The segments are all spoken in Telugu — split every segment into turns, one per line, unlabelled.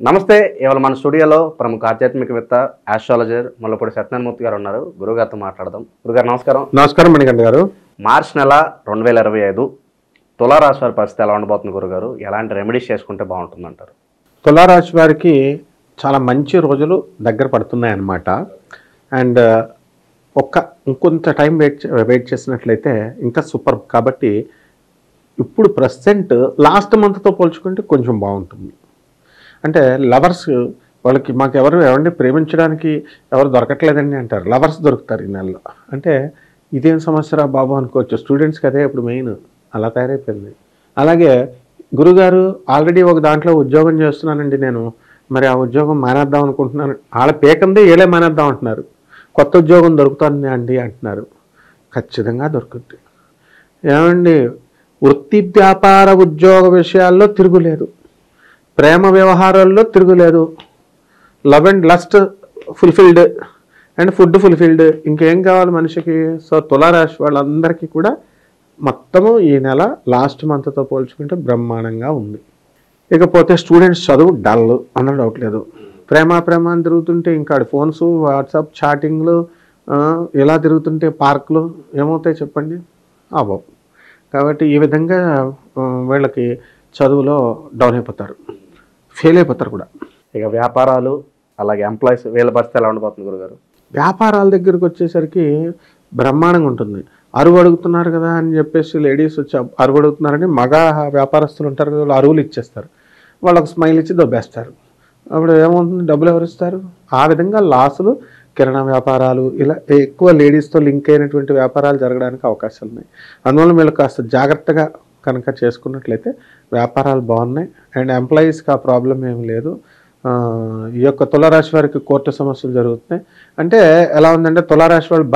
నమస్తే. ఇవాళ మన స్టూడియోలో ప్రముఖ ఆధ్యాత్మికవేత్త ఆస్ట్రాలజర్ ముల్లపూడి సత్యనారాయణమూర్తి గారు ఉన్నారు. గురుగారితో మాట్లాడదాం. గురుగారు నమస్కారం.
నమస్కారం మణికంఠ గారు.
మార్చి నెల 2025 తులారాశి వారి పరిస్థితి ఎలా ఉండబోతుంది గురుగారు? ఎలాంటి రెమెడీస్ చేసుకుంటే బాగుంటుందంటారు?
తులారాశి వారికి చాలా మంచి రోజులు దగ్గర పడుతున్నాయి అన్నమాట. అండ్ ఇంకొంత టైం వెయిట్ చేసినట్లయితే ఇంకా సూపర్. కాబట్టి ఇప్పుడు ప్రజెంట్ లాస్ట్ మంత్తో పోల్చుకుంటే కొంచెం బాగుంటుంది. అంటే లవర్స్ వాళ్ళకి మాకు ఎవరిని ప్రేమించడానికి ఎవరు దొరకట్లేదండి అంటారు. లవర్స్ దొరుకుతారు ఈ నెలలో. అంటే ఇదేం సమస్యరా బాబు అనుకోవచ్చు. స్టూడెంట్స్కి అదే ఇప్పుడు మెయిన్ అలా తయారైపోయింది. అలాగే గురుగారు ఆల్రెడీ ఒక దాంట్లో ఉద్యోగం చేస్తున్నానండి నేను, మరి ఆ ఉద్యోగం మానేద్దాం అనుకుంటున్నాను. వాళ్ళ పేకందే ఏలే మానేద్దాం అంటున్నారు. కొత్త ఉద్యోగం దొరుకుతుంది అండి అంటున్నారు. ఖచ్చితంగా దొరుకుతుంది. ఏమండి, వృత్తి వ్యాపార ఉద్యోగ విషయాల్లో తిరుగులేదు, ప్రేమ వ్యవహారాల్లో తిరుగులేదు, love and lust fulfilled and food fulfilled. ఇంకేం కావాలి మనిషికి? సో తులారాశి వాళ్ళందరికీ కూడా మొత్తము ఈ నెల లాస్ట్ మంత్తో పోల్చుకుంటే బ్రహ్మాండంగా ఉంది. ఇకపోతే స్టూడెంట్స్ చదువు డల్ అన్న డౌట్ లేదు. ప్రేమ అని తిరుగుతుంటే ఇంకా ఫోన్స్, వాట్సాప్ చాటింగ్లు ఇలా తిరుగుతుంటే పార్కులు ఏమవుతాయి చెప్పండి? అవ్వవు. కాబట్టి ఈ విధంగా వీళ్ళకి చదువులో డౌన్ అయిపోతారు, ఫెయిల్ అయిపోతారు కూడా.
ఇక వ్యాపారాలు అలాగే ఎంప్లాయీస్ వీళ్ళ పరిస్థితి ఎలా ఉండబోతుంది గురుగారు?
వ్యాపారాల దగ్గరికి వచ్చేసరికి బ్రహ్మాండంగా ఉంటుంది. అరువు అడుగుతున్నారు కదా అని చెప్పేసి లేడీస్ వచ్చి అరువు అడుగుతున్నారని మగ వ్యాపారస్తులు ఉంటారు కదా, వాళ్ళు అరువులు ఇచ్చేస్తారు. వాళ్ళకు స్మైల్ ఇచ్చి దొబ్బేస్తారు. అప్పుడు ఏమవుతుంది? డబ్బులు ఎవరు ఇస్తారు? ఆ విధంగా లాసులు. కిరాణా వ్యాపారాలు ఇలా ఎక్కువ లేడీస్తో లింక్ అయినటువంటి వ్యాపారాలు జరగడానికి అవకాశాలు ఉన్నాయి. అందువల్ల వీళ్ళు కాస్త జాగ్రత్తగా కనుక చేసుకున్నట్లయితే వ్యాపారాలు బాగున్నాయి. అండ్ ఎంప్లాయీస్కి ఆ ప్రాబ్లం ఏమి లేదు. ఈ యొక్క తులారాశి వారికి కోర్టు సమస్యలు జరుగుతున్నాయి. అంటే ఎలా ఉందంటే తులారాశి వాళ్ళు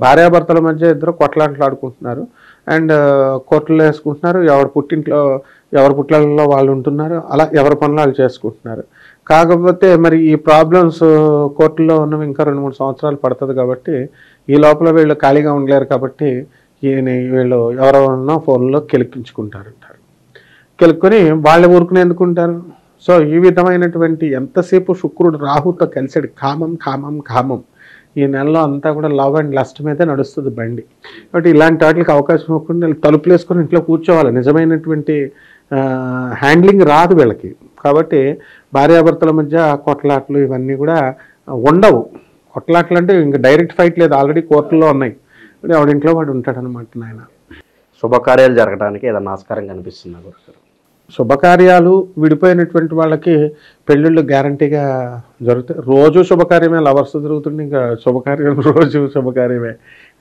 భార్యాభర్తల మధ్య ఇద్దరు కొట్లాటలాడుకుంటున్నారు. అండ్ కోర్టులో వేసుకుంటున్నారు. ఎవరి పుట్లలో వాళ్ళు ఉంటున్నారు. అలా ఎవరి పనులు వాళ్ళు చేసుకుంటున్నారు. కాకపోతే మరి ఈ ప్రాబ్లమ్స్ కోర్టులో ఉన్నవి ఇంకా 2-3 సంవత్సరాలు పడుతుంది. కాబట్టి ఈ లోపల వీళ్ళు ఖాళీగా ఉండలేరు. కాబట్టి వీళ్ళు ఎవరెవరన్నా ఫోన్లో కెలికించుకుంటారంటారు. కెలుక్కొని వాళ్ళ ఊరుకుని ఎందుకుంటారు? సో ఈ విధమైనటువంటి ఎంతసేపు శుక్రుడు రాహుతో కలిసాడు. కామం ఈ నెలలో అంతా కూడా లవ్ అండ్ లస్ట్ మీదే నడుస్తుంది బండి. కాబట్టి ఇలాంటి వాటికి అవకాశం ఇవ్వకుండా తలుపులు వేసుకొని ఇంట్లో కూర్చోవాలి. నిజమైనటువంటి హ్యాండ్లింగ్ రాదు వీళ్ళకి. కాబట్టి భార్యాభర్తల మధ్య కొట్లాట్లు ఇవన్నీ కూడా ఉండవు. కొట్లాట్లు అంటే ఇంకా డైరెక్ట్ ఫైట్ లేదు, ఆల్రెడీ కోర్టులో ఉన్నాయి. ఆవిడింట్లో వాడు ఉంటాడనమాట నాయన.
శుభకార్యాలు జరగడానికి ఏదైనా ఆస్కారం కనిపిస్తుందా గురుగారు?
శుభకార్యాలు విడిపోయినటువంటి వాళ్ళకి పెళ్ళిళ్ళు గ్యారంటీగా జరుగుతాయి. రోజు శుభకార్యమే. లవర్స్ జరుగుతుంది, ఇంకా శుభకార్యం రోజు శుభకార్యమే.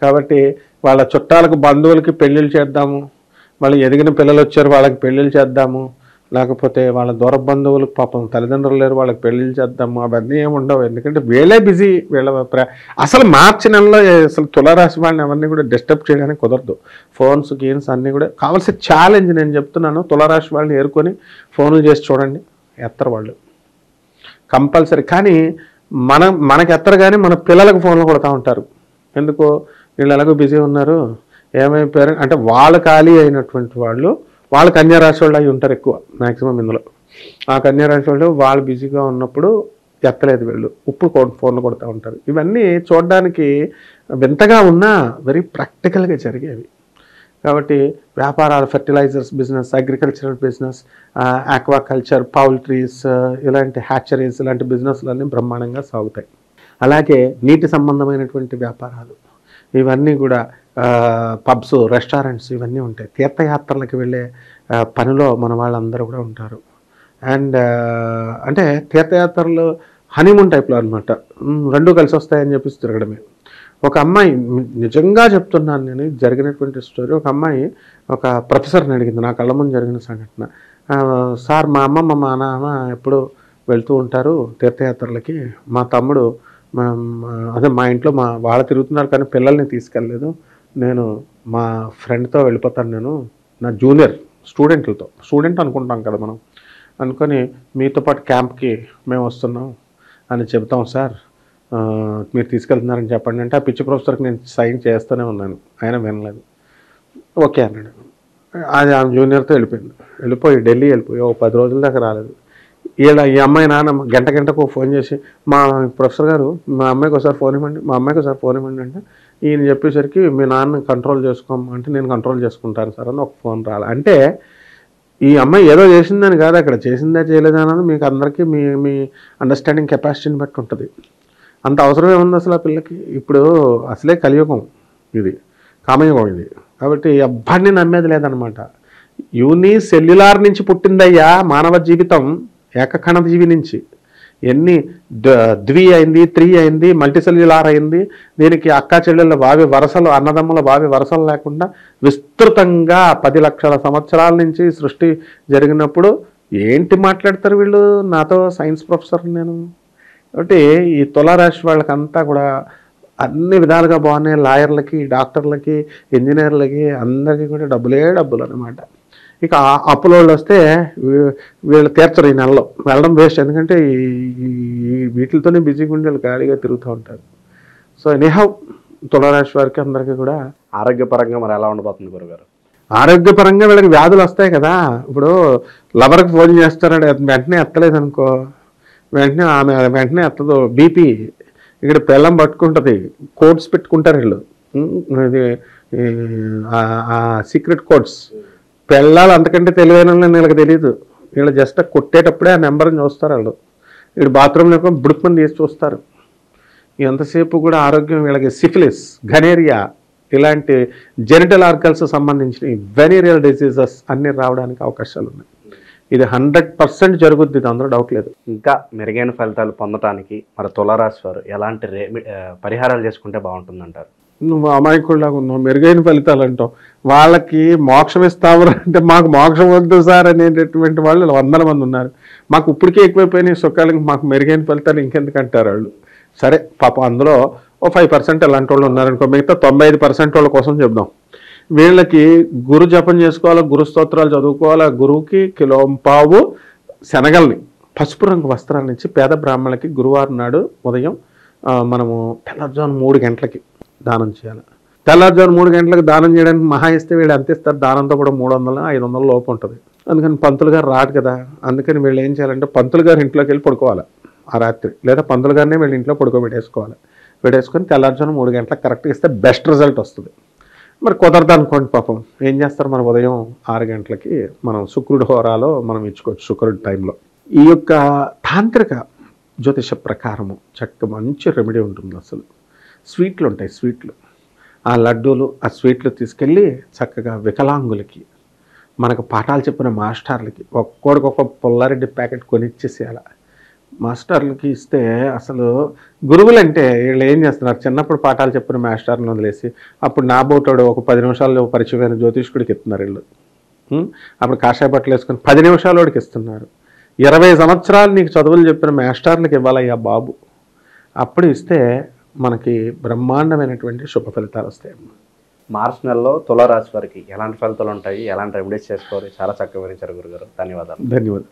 కాబట్టి వాళ్ళ చుట్టాలకు బంధువులకి పెళ్ళిళ్ళు చేద్దాము, వాళ్ళు ఎదిగిన పిల్లలు వచ్చారు వాళ్ళకి పెళ్ళిళ్ళు చేద్దాము, లేకపోతే వాళ్ళ దూర బంధువులకు పాపం తల్లిదండ్రులు లేరు వాళ్ళకి పెళ్ళిళ్ళు చేద్దాము, అవన్నీ ఏమి ఉండవు. ఎందుకంటే వీళ్ళే బిజీ. అసలు మార్చి నెలలో అసలు తులారాశి వాళ్ళని అవన్నీ కూడా డిస్టర్బ్ చేయడానికి కుదరదు. ఫోన్స్ గేమ్స్ అన్నీ కూడా కావాల్సిన ఛాలెంజ్ నేను చెప్తున్నాను. తులారాశి వాళ్ళని ఏరుకొని ఫోన్లు చేసి చూడండి, ఎత్తరు వాళ్ళు కంపల్సరీ. కానీ మనకి ఎత్తరు, కానీ మన పిల్లలకు ఫోన్లు కొడతా ఉంటారు. ఎందుకో వీళ్ళు ఎలాగో బిజీ ఉన్నారు, ఏమైపోయారు అంటే వాళ్ళు ఖాళీ అయినటువంటి వాళ్ళు కన్యారాశి వాళ్ళు అయి ఉంటారు ఎక్కువ మ్యాక్సిమం ఇందులో. ఆ కన్యారాశి వాళ్ళు బిజీగా ఉన్నప్పుడు ఎత్తలేదు వీళ్ళు, ఇప్పుడు ఫోన్లు కొడుతూ ఉంటారు. ఇవన్నీ చూడడానికి వింతగా ఉన్నా వెరీ ప్రాక్టికల్గా జరిగేవి. కాబట్టి వ్యాపారాలు, fertilisers business, agricultural business, aquaculture, poultries, ఇలాంటి హ్యాచరీస్, ఇలాంటి బిజినెస్లన్నీ బ్రహ్మాండంగా సాగుతాయి. అలాగే నీటి సంబంధమైనటువంటి వ్యాపారాలు ఇవన్నీ కూడా, పబ్స్, రెస్టారెంట్స్ ఇవన్నీ ఉంటాయి. తీర్థయాత్రలకు వెళ్ళే పనిలో మన వాళ్ళందరూ కూడా ఉంటారు. అండ్ అంటే తీర్థయాత్రలు హనీమూన్ టైప్లో అనమాట. రెండూ కలిసి వస్తాయని చెప్పేసి తిరగడమే. ఒక అమ్మాయి, నిజంగా చెప్తున్నాను నేను, జరిగినటువంటి స్టోరీ. ఒక అమ్మాయి ఒక ప్రొఫెసర్ని అడిగింది, నా కళ్ళ ముందు జరిగిన సంఘటన. సార్, మా అమ్మమ్మ మా నాన్న ఎప్పుడు వెళ్తూ ఉంటారు తీర్థయాత్రలకి, మా తమ్ముడు మా ఇంట్లో వాళ్ళు తిరుగుతున్నారు కానీ పిల్లల్ని తీసుకెళ్ళలేదు, నేను మా ఫ్రెండ్తో వెళ్ళిపోతాను, నేను నా జూనియర్ స్టూడెంట్ అనుకుంటాం కదా మనం, అనుకొని మీతో పాటు క్యాంప్కి మేము వస్తున్నాం అని చెబుతాం సార్, మీరు తీసుకెళ్తున్నారని చెప్పండి అంటే, ఆ పిచ్చి ప్రొఫెసర్కి నేను సైన్ చేస్తూనే ఉన్నాను, ఆయన వినలేదు. ఓకే అన్నాడు. అది ఆమె జూనియర్తో వెళ్ళిపోయింది. ఢిల్లీ వెళ్ళిపోయి 10 రోజుల దాకా రాలేదు. ఈ అమ్మాయి నాన్న గంటకు ఫోన్ చేసి మా ప్రొఫెసర్ గారు మా అమ్మాయికి ఒకసారి ఫోన్ ఇవ్వండి, మా అమ్మాయికి ఒకసారి ఫోన్ ఇవ్వండి అంటే ఈయన చెప్పేసరికి మీ నాన్న కంట్రోల్ చేసుకోమంటే నేను కంట్రోల్ చేసుకుంటాను సార్ అని ఒక ఫోన్ రాలి. అంటే ఈ అమ్మాయి ఏదో చేసిందని కాదు, అక్కడ చేసిందా చేయలేదా అన్నది మీకు అందరికీ మీ మీ అండర్స్టాండింగ్ కెపాసిటీని బట్టి ఉంటుంది. అంత అవసరం ఏముంది అసలు ఆ పిల్లకి? ఇప్పుడు అసలే కలియుగం ఇది, కామయుగం ఇది. కాబట్టి ఎవ్వడిని నమ్మేది లేదనమాట. యూనిసెల్యులార్ నుంచి పుట్టిందయ్యా మానవ జీవితం, ఏకకణ జీవి నుంచి. ఎన్ని ద్వి అయింది, 3 అయింది, మల్టీసెల్యులార్ అయింది. దీనికి అక్కా చెల్లెళ్ళ బావి వరసలు, అన్నదమ్ముల బావి వరసలు లేకుండా విస్తృతంగా 10 లక్షల సంవత్సరాల నుంచి సృష్టి జరిగినప్పుడు ఏంటి మాట్లాడతారు వీళ్ళు? నాతో సైన్స్ ప్రొఫెసర్ నేను. కాబట్టి ఈ తులారాశి వాళ్ళకంతా కూడా అన్ని విధాలుగా బాగున్నాయి. లాయర్లకి, డాక్టర్లకి, ఇంజనీర్లకి అందరికీ కూడా డబ్బులు అనమాట. ఇక అప్పులోళ్ళు వస్తే వీళ్ళు తీర్చరు ఈ నెలలో, వెళ్ళడం వేస్ట్. ఎందుకంటే ఈ వీటితోనే బిజీగా ఉండి వాళ్ళు ఖాళీగా తిరుగుతూ ఉంటారు. సో ఎనీహౌ తులారాశి వారికి అందరికీ కూడా
ఆరోగ్యపరంగా మరి ఎలా ఉండబోతుంది గురుగారు?
ఆరోగ్యపరంగా వీళ్ళకి వ్యాధులు వస్తాయి కదా. ఇప్పుడు లవర్కి ఫోన్ చేస్తారని వెంటనే ఎత్తలేదు అనుకో, వెంటనే ఎత్తదు. బీపీ ఇక్కడ పెళ్ళం పట్టుకుంటుంది, కోడ్స్ పెట్టుకుంటారు వీళ్ళు. ఇది సీక్రెట్ కోడ్స్. పెళ్ళాలు అంతకంటే తెలివైన వీళ్ళకి తెలియదు. వీళ్ళు జస్ట్ కొట్టేటప్పుడే ఆ నెంబర్ని చూస్తారు వాళ్ళు. వీళ్ళు బాత్రూంలో బుడుకుని తీసి చూస్తారు. ఎంతసేపు కూడా ఆరోగ్యం వీళ్ళకి సిఫిలిస్, గనేరియా ఇలాంటి జెనిటల్ ఆర్గన్స్ సంబంధించిన వెనీరియల్ డిసీజెస్ అన్నీ రావడానికి అవకాశాలు ఉన్నాయి. ఇది 100% జరుగుద్ది, ఇది అందులో డౌట్ లేదు.
ఇంకా మెరుగైన ఫలితాలు పొందడానికి మరి తులారాశి వారు ఎలాంటి పరిహారాలు చేసుకుంటే బాగుంటుందంటారు?
నువ్వు అమాయకుల్లాగా ఉన్నావు, మెరుగైన ఫలితాలు అంటావు. వాళ్ళకి మోక్షం ఇస్తాము అంటే మాకు మోక్షం వద్దు సార్ అనేటటువంటి వాళ్ళు 100 మంది ఉన్నారు. మాకు ఇప్పటికే ఎక్కువైపోయినాయి సుఖాలకి, మాకు మెరుగైన ఫలితాలు ఇంకెందుకు అంటారు వాళ్ళు. సరే పాపం అందులో ఓ 5% అలాంటి వాళ్ళు ఉన్నారనుకో, మిగతా 95% వాళ్ళ కోసం చెప్దాం. వీళ్ళకి గురు జపం చేసుకోవాలా, గురు స్తోత్రాలు చదువుకోవాలా. గురువుకి కిలోంపావు శనగల్ని పసుపు రంగు వస్త్రాల నుంచి పేద బ్రాహ్మణులకి గురువారం నాడు ఉదయం మనము తెల్లవారుజాము 3 గంటలకి దానం చేయాలి. తెల్లవారుజాము 3 గంటలకు దానం చేయడానికి మహా ఇస్తే వీళ్ళు ఎంత ఇస్తారు? దానంతో కూడా 300-500 లోపు ఉంటుంది. అందుకని పంతులు గారు రాడు కదా, అందుకని వీళ్ళు ఏం చేయాలంటే పంతులు గారు ఇంట్లోకి వెళ్ళి పడుకోవాలి ఆ రాత్రి, లేదా పంతులు గారినే వీళ్ళు ఇంట్లో పడుకోబెట్టేసుకోవాలి. పెట్టేసుకొని తెల్లవారుజాము 3 గంటలకు కరెక్ట్గా ఇస్తే బెస్ట్ రిజల్ట్ వస్తుంది. మరి కుదరదు అనుకోండి, పాపం ఏం చేస్తారు, మన ఉదయం 6 గంటలకి మనం శుక్రుడి హోరాలో మనం ఇచ్చుకోవచ్చు, శుక్రుడి టైంలో. ఈ యొక్క తాంత్రిక జ్యోతిష ప్రకారము మంచి రెమెడీ ఉంటుంది. అసలు స్వీట్లు ఉంటాయి, స్వీట్లు, ఆ లడ్డూలు, ఆ స్వీట్లు తీసుకెళ్ళి చక్కగా వికలాంగులకి, మనకు పాఠాలు చెప్పిన మాస్టర్లకి ఒక్కొక్కడికొక పుల్లారెడ్డి ప్యాకెట్ కొనిచ్చేసేయాల. మాస్టర్లకి ఇస్తే అసలు గురువులంటే వీళ్ళు ఏం చేస్తున్నారు, చిన్నప్పుడు పాఠాలు చెప్పిన మాస్టర్ని వదిలేసి అప్పుడు నా బోటోడు ఒక 10 నిమిషాల్లో పరిచయమైన జ్యోతిష్కుడికి ఇస్తున్నారు వీళ్ళు. అప్పుడు కాషాయ బట్టలు వేసుకొని 10 నిమిషాలకి ఇస్తున్నారు. 20 సంవత్సరాలు నీకు చదువులు చెప్పిన మాస్టర్లకు ఇవ్వాలయ్యా బాబు. అప్పుడు ఇస్తే మనకి బ్రహ్మాండమైనటువంటి శుభ ఫలితాలు వస్తాయి.
మార్చి నెలలో తులారాశి వారికి ఎలాంటి ఫలితాలు ఉంటాయి, ఎలాంటి రెమెడీస్ చేసుకోవాలి, చాలా చక్కగా వివరించారు గురుగారు. ధన్యవాదాలు.